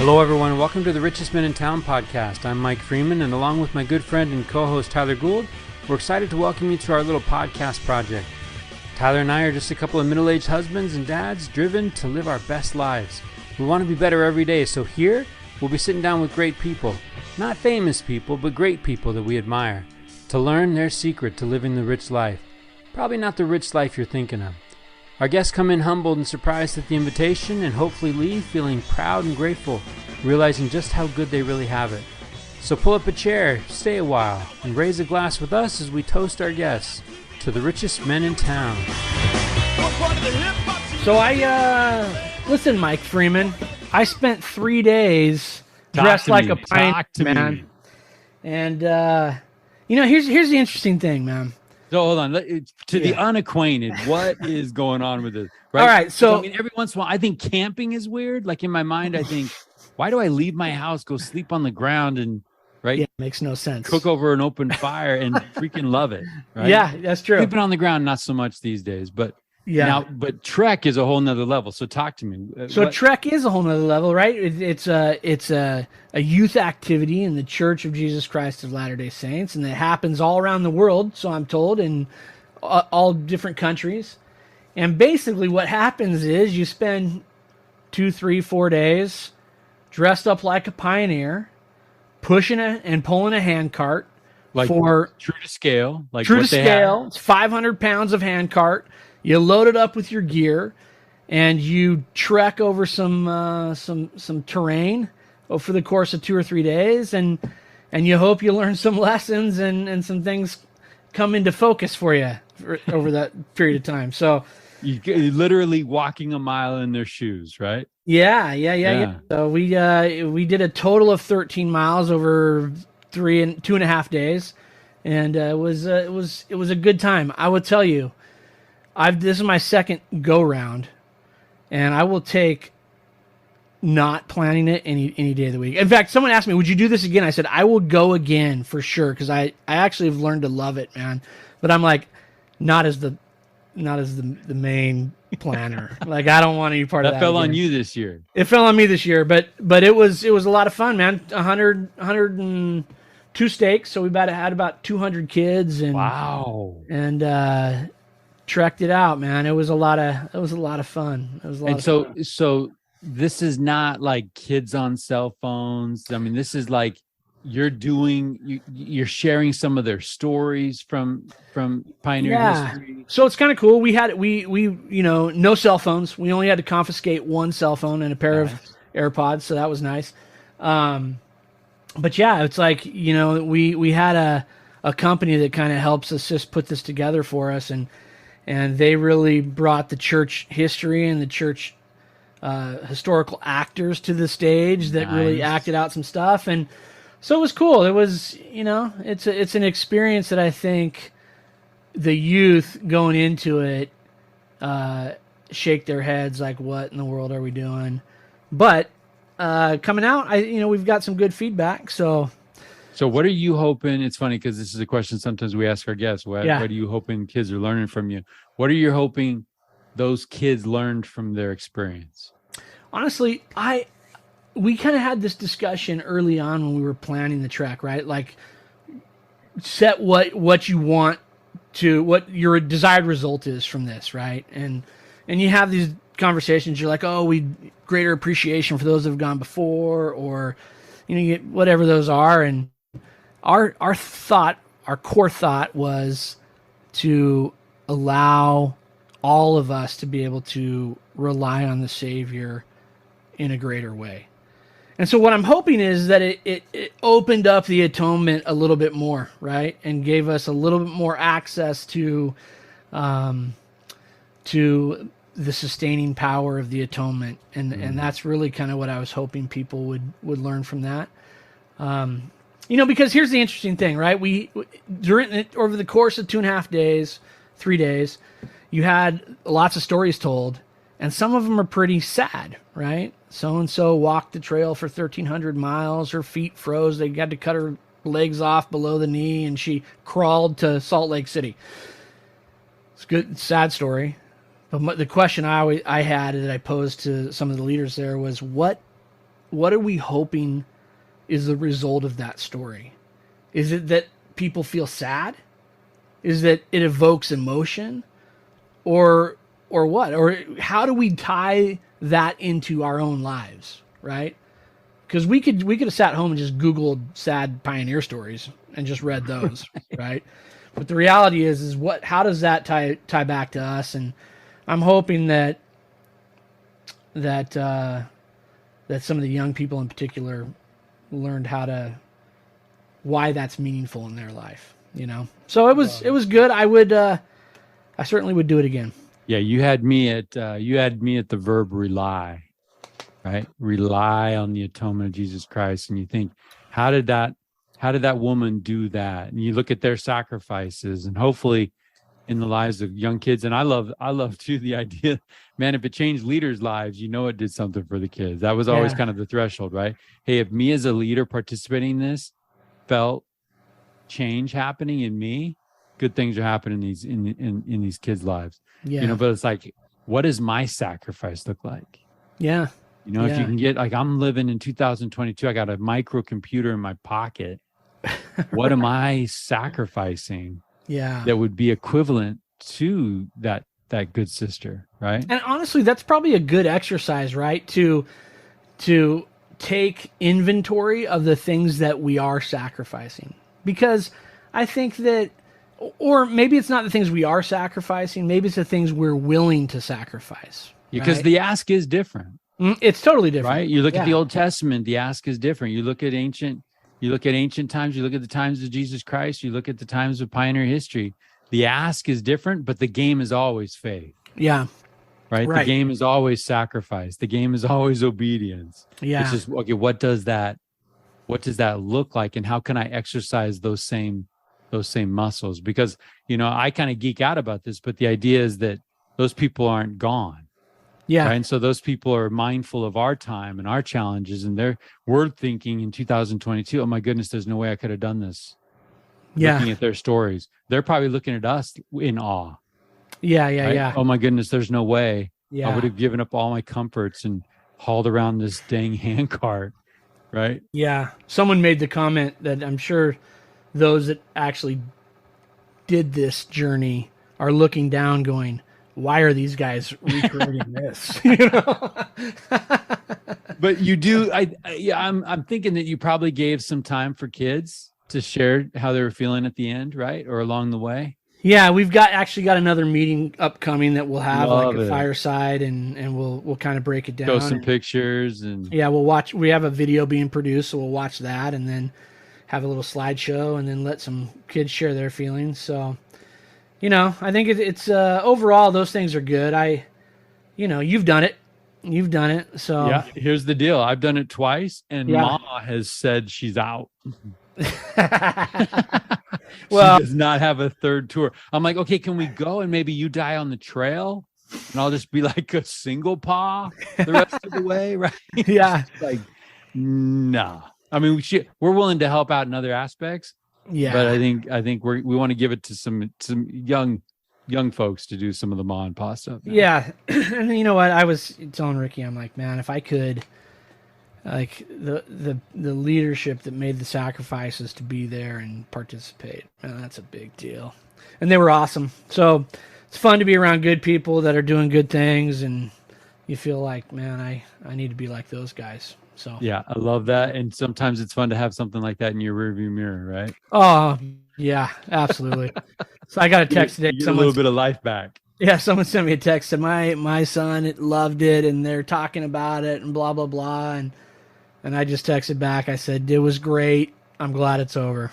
Hello everyone, welcome to the Richest Men in Town podcast. I'm Mike Freeman, and along with my good friend and co-host Tyler Gould, we're excited to welcome you to our little podcast project. Tyler and I are just a couple of middle-aged husbands and dads driven to live our best lives. We want to be better every day, so here we'll be sitting down with great people. Not famous people, but great people that we admire, to learn their secret to living the rich life. Probably not the rich life you're thinking of. Our guests come in humbled and surprised at the invitation and hopefully leave feeling proud and grateful, realizing just how good they really have it. So pull up a chair, stay a while, and raise a glass with us as we toast our guests to the richest men in town. So listen, Mike Freeman, I spent 3 days dressed like a pioneer, man. And, here's the interesting thing, man. So hold on, the unacquainted, what is going on with this? Right? All right, so I mean, every once in a while, I think camping is weird. Like in my mind, I think, why do I leave my house, go sleep on the ground, and makes no sense. Cook over an open fire and freaking love it. Right? Yeah, that's true. Sleeping on the ground, not so much these days, but but Trek is a whole nother level. So talk to me. Trek is a whole nother level, right? It's a youth activity in the Church of Jesus Christ of Latter-day Saints, and it happens all around the world, so I'm told, in all different countries. And basically what happens is you spend 2, 3, 4 days dressed up like a pioneer, pushing and pulling a hand cart, like for true to scale. Like true to scale. It's 500 pounds of hand cart. You load it up with your gear, and you trek over some terrain for the course of 2 or 3 days, and you hope you learn some lessons and some things come into focus for you over that period of time. So you're literally walking a mile in their shoes, right? Yeah. So we did a total of 13 miles over 2.5 days, and it was a good time. I will tell you, this is my second go round, and I will take not planning it any day of the week. In fact, someone asked me, "Would you do this again?" I said, "I will go again for sure," because I actually have learned to love it, man. But I'm like, not as the main planner. Like, I don't want to be part of that. That fell again. on you this year. It fell on me this year, but it was a lot of fun, man. 102 stakes, so we had about 200 kids, and wow, and trekked it out, man. It was a lot of fun. It was a lot of fun. So this is not like kids on cell phones. I mean, this is like you're sharing some of their stories from pioneer history. So it's kind of cool. We no cell phones. We only had to confiscate one cell phone and a pair of AirPods, so that was nice. But yeah, it's like, we had a company that kind of helps us just put this together for us, and they really brought the church history and the church historical actors to the stage that really acted out some stuff, and so it was cool. It was, it's an experience that I think the youth going into it shake their heads like, what in the world are we doing? But coming out, we've got some good feedback. So what are you hoping? It's funny because this is a question sometimes we ask our guests. What are you hoping kids are learning from you? What are you hoping those kids learned from their experience? Honestly, we kind of had this discussion early on when we were planning the trek, right? Like, set what you want to, what your desired result is from this, right? And you have these conversations. You're like, oh, greater appreciation for those that have gone before, or you get whatever those are. And our core thought was to allow all of us to be able to rely on the Savior in a greater way. And so what I'm hoping is that it opened up the atonement a little bit more, right? And gave us a little bit more access to the sustaining power of the atonement. And that's really kind of what I was hoping people would learn from that. Because here's the interesting thing, right? Over the course of 2.5 days, 3 days, you had lots of stories told, and some of them are pretty sad, right? So-and-so walked the trail for 1,300 miles. Her feet froze. They had to cut her legs off below the knee, and she crawled to Salt Lake City. It's a good, sad story. But the question I had that I posed to some of the leaders there was, what what are we hoping is the result of that story? Is it that people feel sad? Is that it evokes emotion? Or what? Or how do we tie that into our own lives, right? Because we could have sat home and just Googled sad pioneer stories and just read those, right? But the reality is how does that tie back to us? And I'm hoping that some of the young people in particular learned why that's meaningful in their life, So it was good. I certainly would do it again. Yeah, you had me at the verb rely, right? Rely on the atonement of Jesus Christ, and you think, how did that woman do that? And you look at their sacrifices, and hopefully, in the lives of young kids, and I love too the idea, man, if it changed leaders' lives, it did something for the kids. That was always kind of the threshold, right? Hey, if me as a leader participating in this felt change happening in me, good things are happening in these kids' lives. Yeah. But it's like, what does my sacrifice look like? Yeah. If you can get, like, I'm living in 2022, I got a microcomputer in my pocket. What am I sacrificing? Yeah. That would be equivalent to that good sister, right? And honestly, that's probably a good exercise, right? To take inventory of the things that we are sacrificing. Because I think that, or maybe it's not the things we are sacrificing, maybe it's the things we're willing to sacrifice. Because the ask is different. It's totally different. Right? You look at the Old Testament, the ask is different. You look at ancient times, you look at the times of Jesus Christ, you look at the times of pioneer history. The ask is different, but the game is always faith. Yeah. Right? The game is always sacrifice. The game is always obedience. Yeah. It's just, okay, what does that look like, and how can I exercise those same muscles? Because, I kind of geek out about this, but the idea is that those people aren't gone. Yeah. Right? And so those people are mindful of our time and our challenges, and we're thinking in 2022, oh my goodness, there's no way I could have done this. Yeah. Looking at their stories. They're probably looking at us in awe. Yeah. Right? Yeah. Oh my goodness, there's no way. Yeah. I would have given up all my comforts and hauled around this dang handcart. Right? Yeah. Someone made the comment that I'm sure those that actually did this journey are looking down going, why are these guys recreating this? But you do. I'm thinking that you probably gave some time for kids to share how they were feeling at the end, right, or along the way. Yeah, we've got another meeting upcoming that we'll have a fireside, and we'll kind of break it down. Show some pictures and we'll watch. We have a video being produced, so we'll watch that, and then have a little slideshow, and then let some kids share their feelings. So. I think it's overall, those things are good. You've done it. So yeah, here's the deal. I've done it twice, and Ma has said she's out. Well, she does not have a third tour. I'm like, okay, can we go and maybe you die on the trail, and I'll just be like a single paw the rest of the way, right? Yeah. Like, no. I mean, we're willing to help out in other aspects. Yeah, but I think we want to give it to some young folks to do some of the Ma and Pa stuff. Man. Yeah, and you know what? I was telling Ricky, I'm like, man, if I could, like the leadership that made the sacrifices to be there and participate, man, that's a big deal. And they were awesome. So it's fun to be around good people that are doing good things, and you feel like, man, I need to be like those guys. So yeah, I love that. And sometimes it's fun to have something like that in your rearview mirror, right? Oh yeah, absolutely. So I got a text today. You get a little bit of life back. Yeah, someone sent me a text. Said my son loved it, and they're talking about it, and blah blah blah. And I just texted back. I said it was great. I'm glad it's over.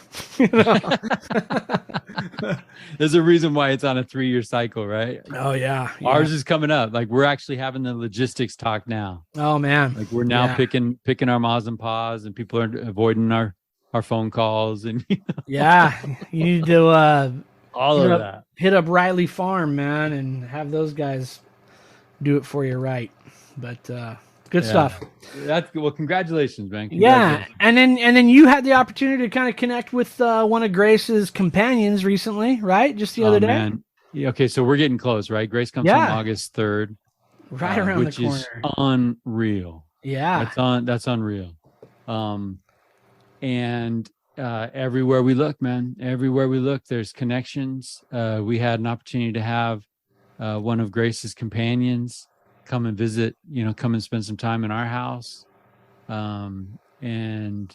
There's a reason why it's on a 3-year cycle, right? Oh yeah. Ours is coming up. Like, we're actually having the logistics talk now. Oh man. Like, we're now picking our Ma's and Pa's, and people are avoiding our phone calls, and yeah, you need to all of that. Hit up Riley Farm, man, and have those guys do it for you right. But good stuff. That's good. Well, congratulations, man. Yeah, and then you had the opportunity to kind of connect with one of Grace's companions recently, right? Just the other day. Man. Yeah, okay, so we're getting close, right? Grace comes on August 3rd. Right around the corner. Which is unreal. Yeah. That's unreal. And everywhere we look, man, everywhere we look, there's connections. We had an opportunity to have one of Grace's companions come and visit, come and spend some time in our house. And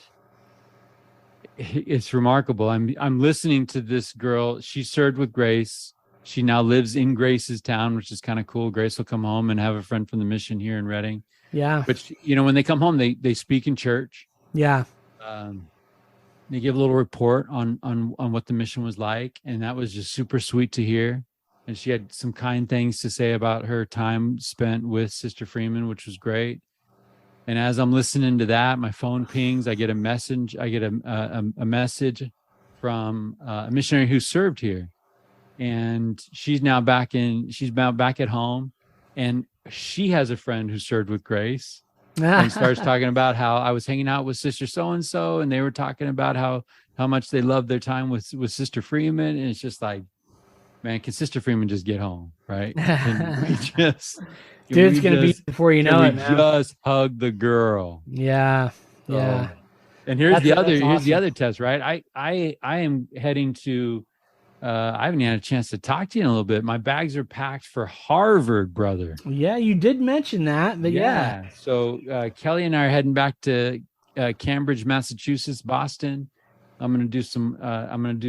it's remarkable. I'm listening to this girl. She served with Grace. She now lives in Grace's town, which is kind of cool. Grace will come home and have a friend from the mission here in Redding. Yeah. But when they come home, they speak in church. Yeah. They give a little report on what the mission was like, and that was just super sweet to hear. And she had some kind things to say about her time spent with Sister Freeman, which was great. And as I'm listening to that, my phone pings. I get a message. I get a message from a missionary who served here, and she's now back at home, and she has a friend who served with Grace. And starts talking about how I was hanging out with Sister so-and-so, and they were talking about how much they loved their time with Sister Freeman. And it's just like, man, can Sister Freeman just get home, right? And Dude's going to be before you know it, man. Just hug the girl. Yeah. Yeah. And here's the other test, right? I am heading to, I haven't had a chance to talk to you in a little bit. My bags are packed for Harvard, brother. Yeah, you did mention that, but yeah. So Kelly and I are heading back to Cambridge, Massachusetts, Boston. I'm gonna do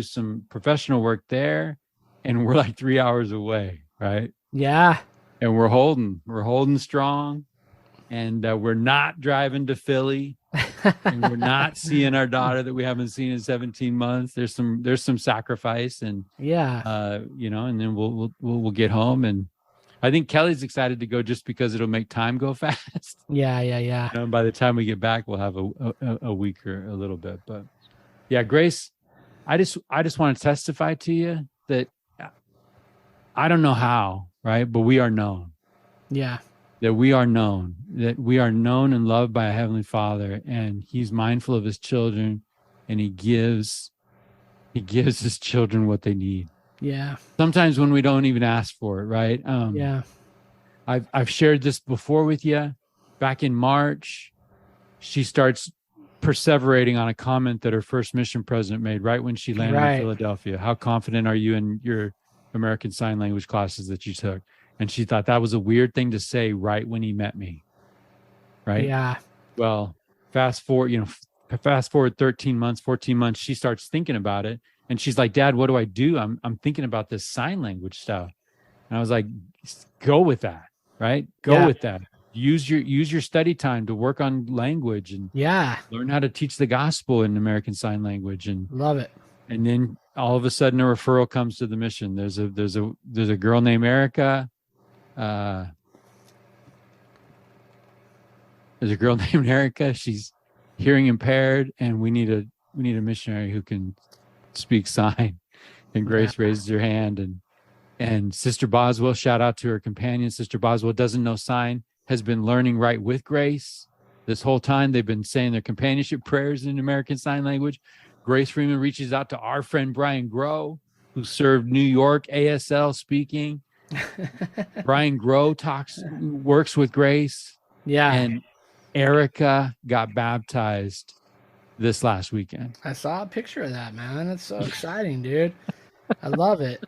some professional work there, and we're like 3 hours away, right? Yeah. And we're holding strong, and we're not driving to Philly. And we're not seeing our daughter that we haven't seen in 17 months. There's some sacrifice, and and then we'll get home. And I think Kelly's excited to go just because it'll make time go fast. Yeah. And by the time we get back, we'll have a week or a little bit. But yeah, Grace, I just want to testify to you that I don't know how, right? But we are known. Yeah. That we are known and loved by a Heavenly Father, and He's mindful of His children, and He gives His children what they need. Yeah. Sometimes when we don't even ask for it, right? Yeah. I've shared this before with you. Back in March, she starts perseverating on a comment that her first mission president made right when she landed in Philadelphia. How confident are you in your American Sign Language classes that you took? And she thought that was a weird thing to say right when he met me. Right? Yeah. Well, fast forward 13 months, 14 months, she starts thinking about it. And she's like, Dad, what do I do? I'm thinking about this sign language stuff. And I was like, go with that, right? Go with that. Use your study time to work on language and learn how to teach the gospel in American Sign Language. And love it. And then all of a sudden a referral comes to the mission. There's a girl named Erica. There's a girl named Erica. She's hearing impaired, and we need a missionary who can speak sign. And Grace raises her hand, and Sister Boswell, shout out to her companion. Sister Boswell doesn't know sign, has been learning right with Grace this whole time. They've been saying their companionship prayers in American Sign Language. Grace Freeman reaches out to our friend Brian Grow, who served New York ASL speaking. Brian Grow works with Grace. Yeah. And Erica got baptized this last weekend. I saw a picture of that, man. That's so exciting, dude. I love it.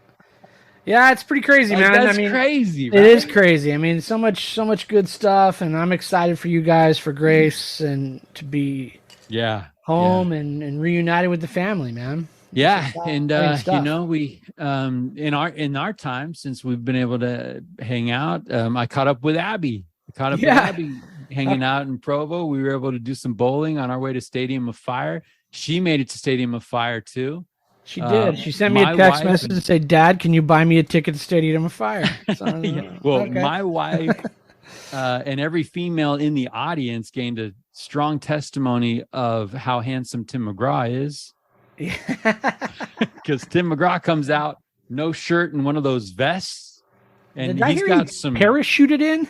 Yeah, it's pretty crazy, man. That's crazy, right? It is crazy. I mean, so much good stuff, and I'm excited for you guys, for Grace, and to be home and reunited with the family, man. Yeah, and we in our time since we've been able to hang out, I caught up with Abby. With Abby hanging out in Provo. We were able to do some bowling on our way to Stadium of Fire. She made it to Stadium of Fire too. She did. She sent me a text message to say, "Dad, can you buy me a ticket to Stadium of Fire?" So, my wife and every female in the audience gained a strong testimony of how handsome Tim McGraw is. Because Tim McGraw comes out, no shirt and one of those vests, and he's got some parachuted in.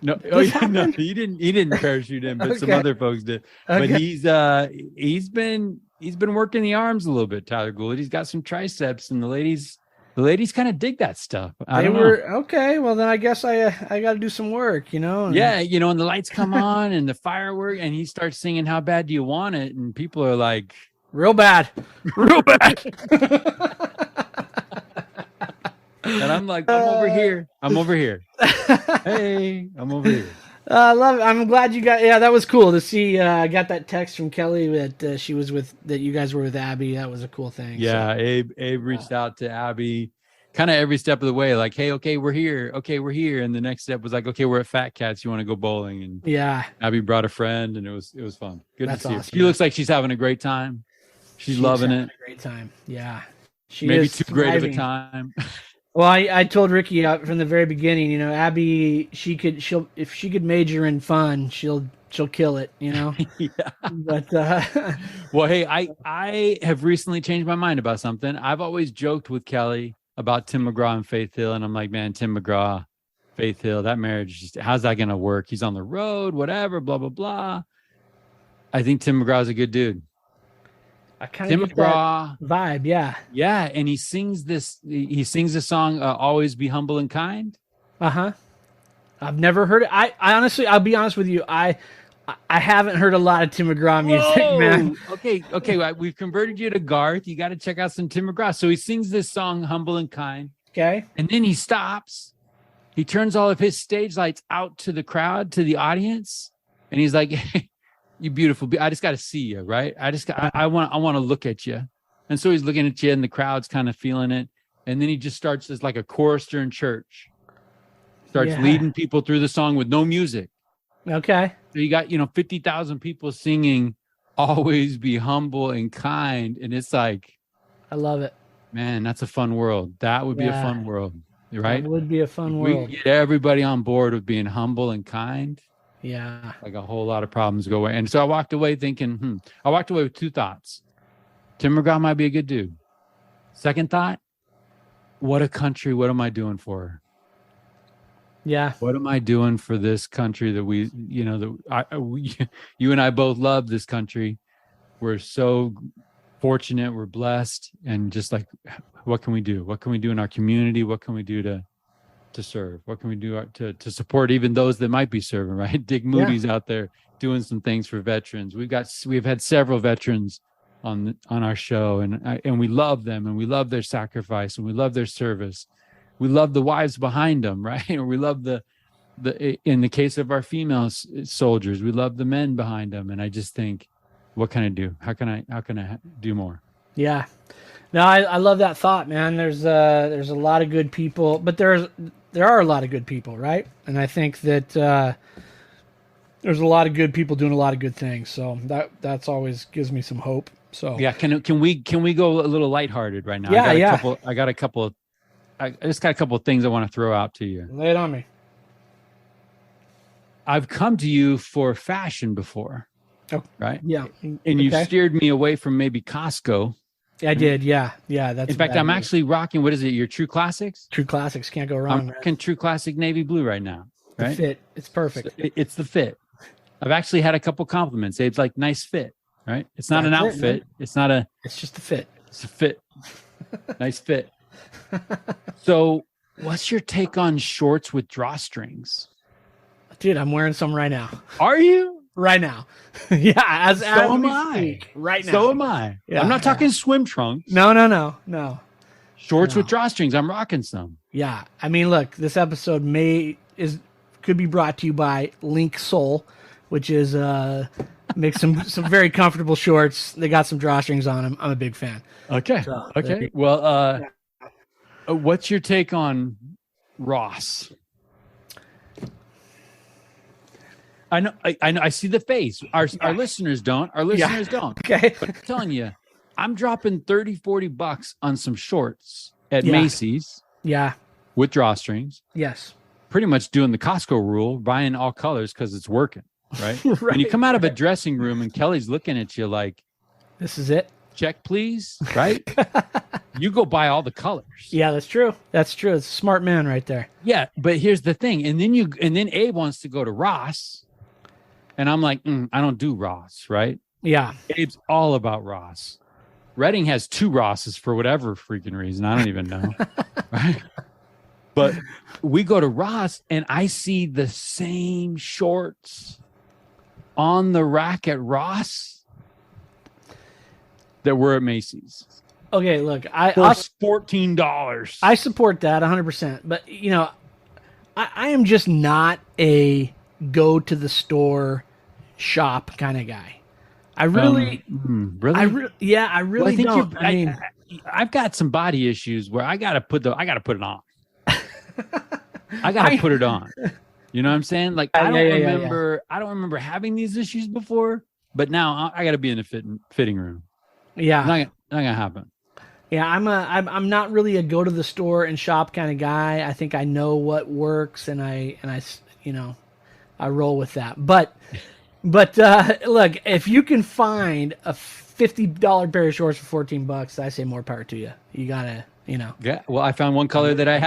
No, he didn't parachute in, but some other folks did. Okay. But he's been working the arms a little bit, Tyler Gould. He's got some triceps, and the ladies The ladies kind of dig that stuff. I They don't know. were okay. Well, then I guess I got to do some work, and- Yeah, and the lights come on and the firework, and he starts singing "How Bad Do You Want It?" and people are like, real bad. "Real bad." And I'm like, "I'm over here. I'm over here. Hey, I'm over here." I love it. I'm glad you got. Yeah, that was cool to see. I got that text from Kelly that she was with. That you guys were with Abby. That was a cool thing. Yeah, Abe reached out to Abby, kind of every step of the way. Like, "Hey, okay, we're here. Okay, we're here." And the next step was like, "Okay, we're at Fat Cats. You want to go bowling?" And Yeah, Abby brought a friend, and it was fun. Good That's to see her. awesome, She looks like she's having a great time. She's loving having it. A great time. Yeah, she Maybe is too great of a thriving. time. Well, I told Ricky from the very beginning. Abby, if she could major in fun, she'll kill it. Yeah. But Well, hey, I have recently changed my mind about something. I've always joked with Kelly about Tim McGraw and Faith Hill, and I'm like, man, Tim McGraw, Faith Hill, that marriage, how's that going to work? He's on the road, whatever, blah, blah, blah. I think Tim McGraw's a good dude. I kind Tim of get McGraw that vibe. Yeah. Yeah, and he sings this song, "Always Be Humble and Kind." I've never heard it. I honestly, I'll be honest with you. I haven't heard a lot of Tim McGraw music, man. Okay. We've converted you to Garth. You got to check out some Tim McGraw. So he sings this song, "Humble and Kind," Okay. and then he stops. He turns all of his stage lights out to the crowd, to the audience, and he's like, "Hey, you beautiful. I just got to see you, right? I want to look at you." And so he's looking at you, and the crowd's kind of feeling it. And then he just starts as like a chorister in church, starts leading people through the song with no music. Okay. So you got 50,000 people singing "Always Be Humble and Kind," and it's like, I love it. man, that's a fun world. That would be a fun world, right? That would be a fun We world. get everybody on board with being humble and kind. Yeah. Like a whole lot of problems go away. And so I walked away thinking, I walked away with two thoughts. Tim McGraw might be a good dude. Second thought, what a country. What am I doing for her? Yeah. What am I doing for this country that you and I both love this country. We're so fortunate. We're blessed. And just like, what can we do? What can we do in our community? What can we do to serve? What can we do to support even those that might be serving, right? Dick Moody's out there doing some things for veterans. We've had several veterans on our show, and we love them, and we love their sacrifice, and we love their service. We love the wives behind them, right? Or we love the in the case of our female soldiers, we love the men behind them. And I just think, what can I do? How can I do more? Yeah. No, I love that thought, man. There's a lot of good people, but there are a lot of good people, right? And I think that there's a lot of good people doing a lot of good things. So that's always gives me some hope. So yeah, can we go a little lighthearted right now? Yeah, I just got a couple of things I want to throw out to you. Lay it on me. I've come to you for fashion before, right? Yeah, and you've steered me away from maybe Costco. I did, yeah. That's in fact, I'm actually rocking. What is it? Your True Classics? True Classics, can't go wrong. I'm rocking True Classic navy blue right now. Right? The fit, it's perfect. It's the fit. I've actually had a couple compliments. It's like nice fit, right? It's not an outfit. It's just a fit. It's a fit. Nice fit. So, what's your take on shorts with drawstrings? Dude, I'm wearing some right now. Are you? Right now. Yeah, as am we I. speak, right now. So am I. Yeah, I'm not talking swim trunks. No. Shorts with drawstrings. I'm rocking some. Yeah. I mean, look, this episode could be brought to you by Link Soul, which is makes some very comfortable shorts. They got some drawstrings on them. I'm a big fan. Okay. Okay. Well, what's your take on Ross? I know. I see the face. Our listeners don't. Our listeners don't. Okay. But I'm telling you, I'm dropping $30-$40 on some shorts at Macy's. Yeah. With drawstrings. Yes. Pretty much doing the Costco rule, buying all colors because it's working. Right. Right. When you come out of a dressing room and Kelly's looking at you like, "This is it. Check, please." Right. You go buy all the colors. Yeah, that's true. That's true. It's a smart man right there. Yeah, but here's the thing, and then Abe wants to go to Ross. And I'm like, I don't do Ross, right? Yeah. Abe's all about Ross. Reading has 2 Rosses for whatever freaking reason. I don't even know. Right? But we go to Ross and I see the same shorts on the rack at Ross that were at Macy's. Okay, look, For $14. I support that 100%. But, I am just not a go to the store shop kind of guy. I really, really? I really don't. I mean, I've got some body issues where I got to put it on. I got to put it on. You know what I'm saying? Like, I don't remember having these issues before, but now I got to be in a fitting room. Yeah. Not gonna happen. Yeah, I'm not really a go to the store and shop kind of guy. I think I know what works, and I roll with that. But look, if you can find a $50 pair of shorts for $14, I say more power to you. You gotta, Yeah. Well, I found one color that I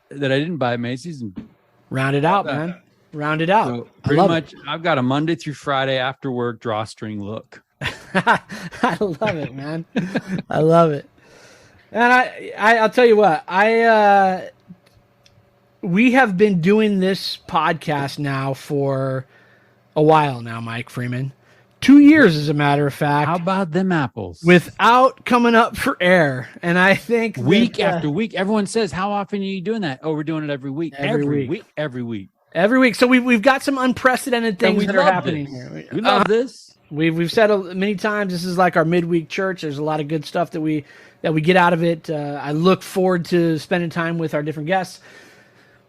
didn't buy at Macy's, and round it out, man. Round it out. So pretty much, I've got a Monday through Friday after work drawstring look. I love it, man. I love it. And I'll tell you what, we have been doing this podcast now for a while now, Mike Freeman. 2 years, as a matter of fact. How about them apples? Without coming up for air. And I think week after week, everyone says, how often are you doing that? Oh, we're doing it every week. Every week. So we've got some unprecedented things that are happening here. We love this. We've said many times, this is like our midweek church. There's a lot of good stuff that we get out of it. I look forward to spending time with our different guests.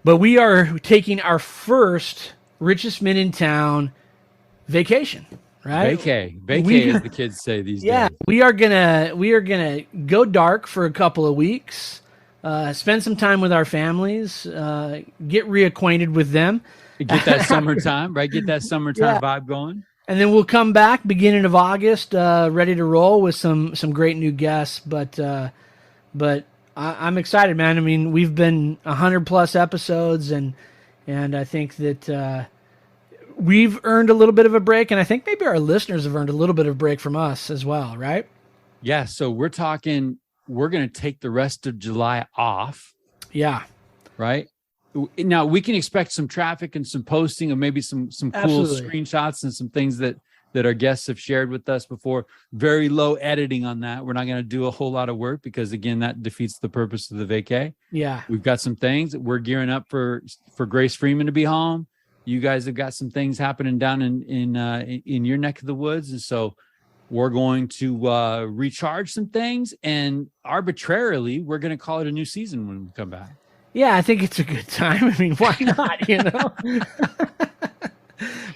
But we are taking our first Richest Men in Town vacation, right? Vacay, as the kids say these days. Yeah, we are gonna go dark for a couple of weeks, spend some time with our families, get reacquainted with them. Get that summertime, right? Get that summertime vibe going. And then we'll come back beginning of August, ready to roll with some great new guests. But I'm excited, man. I mean, we've been 100+ episodes, and I think that we've earned a little bit of a break, and I think maybe our listeners have earned a little bit of a break from us as well, right? Yeah. So we're going to take the rest of July off. Yeah. Right. Now we can expect some traffic and some posting of maybe some cool screenshots and some things that our guests have shared with us before. Very low editing on that. We're not going to do a whole lot of work because, again, that defeats the purpose of the vacay. Yeah. We've got some things. We're gearing up for Grace Freeman to be home. You guys have got some things happening down in your neck of the woods. And so we're going to recharge some things, and arbitrarily, we're going to call it a new season when we come back. Yeah, I think it's a good time. I mean, why not,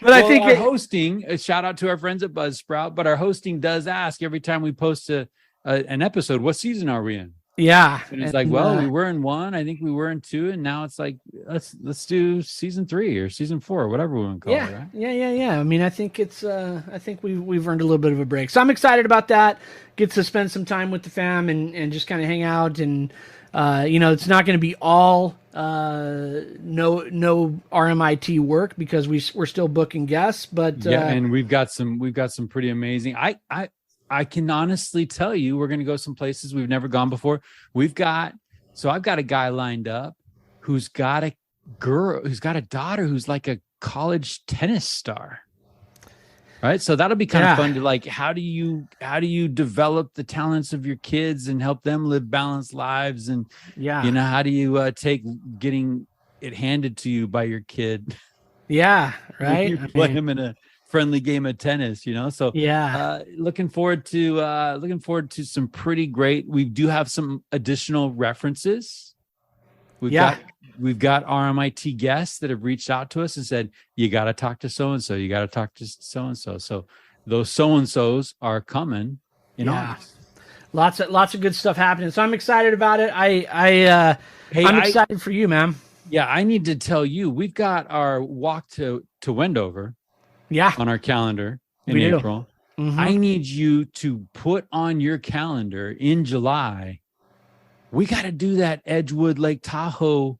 But I think hosting, a shout out to our friends at Buzzsprout, but our hosting does ask every time we post an episode, what season are we in? Yeah. And it's like, we were in 1, I think we were in 2, and now it's like, let's do season 3 or season 4, whatever we want to call it, right? Yeah. I mean, I think I think we've earned a little bit of a break. So I'm excited about that. Get to spend some time with the fam and just kind of hang out, and it's not going to be all no RMIT work because we're still booking guests, but and we've got some pretty amazing. I can honestly tell you, we're going to go some places we've never gone before. I've got a guy lined up who's got a daughter who's like a college tennis star. Right. So that'll be kind of fun to, like, how do you develop the talents of your kids and help them live balanced lives? And, how do you take getting it handed to you by your kid? Yeah. Right. You play him in a friendly game of tennis, So looking forward to some pretty great. We do have some additional references. We've got RMIT guests that have reached out to us and said, you got to talk to so-and-so. You got to talk to so-and-so. So those so-and-sos are coming in August. Lots of good stuff happening. So I'm excited about it. I'm excited for you, man. Yeah. I need to tell you, we've got our walk to Wendover on our calendar in April. Mm-hmm. I need you to put on your calendar in July. We got to do that Edgewood Lake Tahoe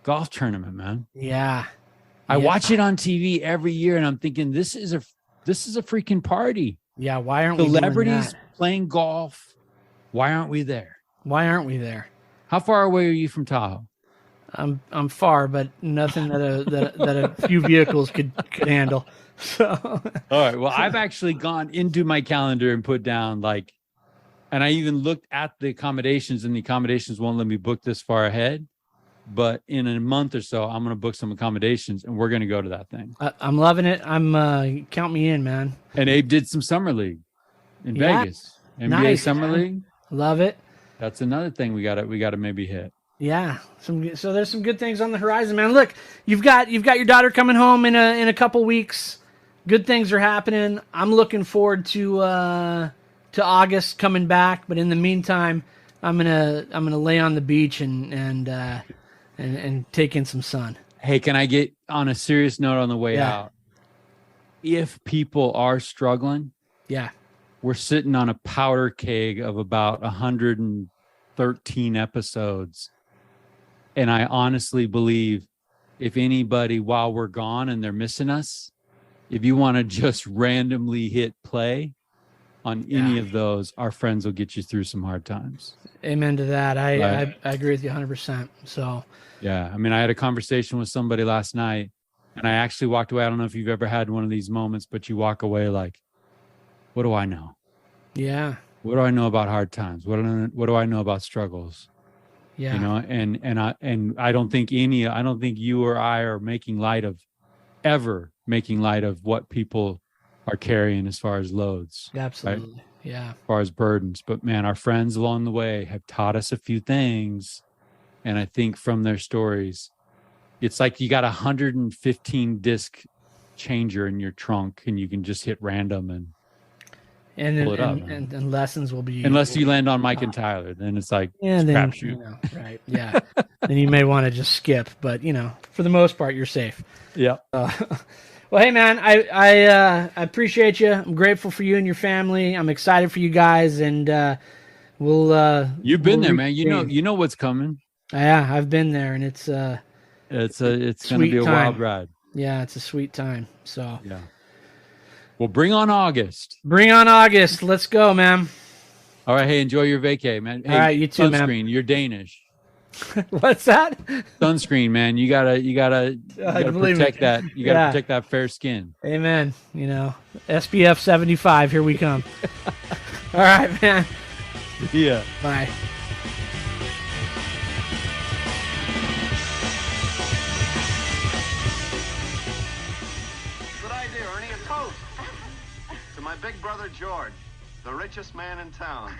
golf tournament, man. Yeah. I watch it on TV every year, and I'm thinking, this is a freaking party. Yeah. Why aren't celebrities? playing golf. Why aren't we there? Why aren't we there? How far away are you from Tahoe? I'm far, but nothing that a few vehicles could handle. So, all right. Well, I've actually gone into my calendar and put down and I even looked at the accommodations, and the accommodations won't let me book this far ahead. But in a month or so, I'm going to book some accommodations, and we're going to go to that thing. I'm loving it. Count me in, man. And Abe did some summer league in Vegas. NBA nice, summer man. league. Love it. That's another thing we got to maybe hit. Yeah. So there's some good things on the horizon, man. Look, you've got your daughter coming home in a couple weeks. Good things are happening. I'm looking forward to August coming back, but in the meantime, I'm gonna lay on the beach and take in some sun. Hey, can I get on a serious note on the way out? If people are struggling, we're sitting on a powder keg of about 113 episodes. And I honestly believe if anybody, while we're gone and they're missing us, if you want to just randomly hit play on any of those, our friends will get you through some hard times. Amen to that. I agree with you 100%. So, yeah. I mean, I had a conversation with somebody last night, and I actually walked away. I don't know if you've ever had one of these moments, but you walk away like, what do I know? Yeah. What do I know about hard times? What do I know about struggles? Yeah. You know, and I don't think you or I are making light of what people are carrying as far as loads. Absolutely. Right? Yeah. As far as burdens. But man, our friends along the way have taught us a few things. And I think from their stories, it's like you got 115 disc changer in your trunk, and you can just hit random and pull it up. And lessons will be, unless you land on Mike and Tyler, then it's like crapshoot. Right. Yeah. Then you may want to just skip, but for the most part, you're safe. Yeah. Well, hey man, I appreciate you. I'm grateful for you and your family. I'm excited for you guys, and you've been there, man. You know what's coming. Yeah, I've been there, and it's going to be a wild ride. Yeah, it's a sweet time. So yeah. Well, bring on August. Let's go, man. All right. Hey, enjoy your vacay, man. Hey, all right, you too, sunscreen, man. You're Danish. What's that? Sunscreen, man. You gotta protect that. You gotta protect that fair skin. Amen. SPF 75. Here we come. All right, man. Yeah. Bye. Good idea, Ernie. A toast to my big brother George, the richest man in town.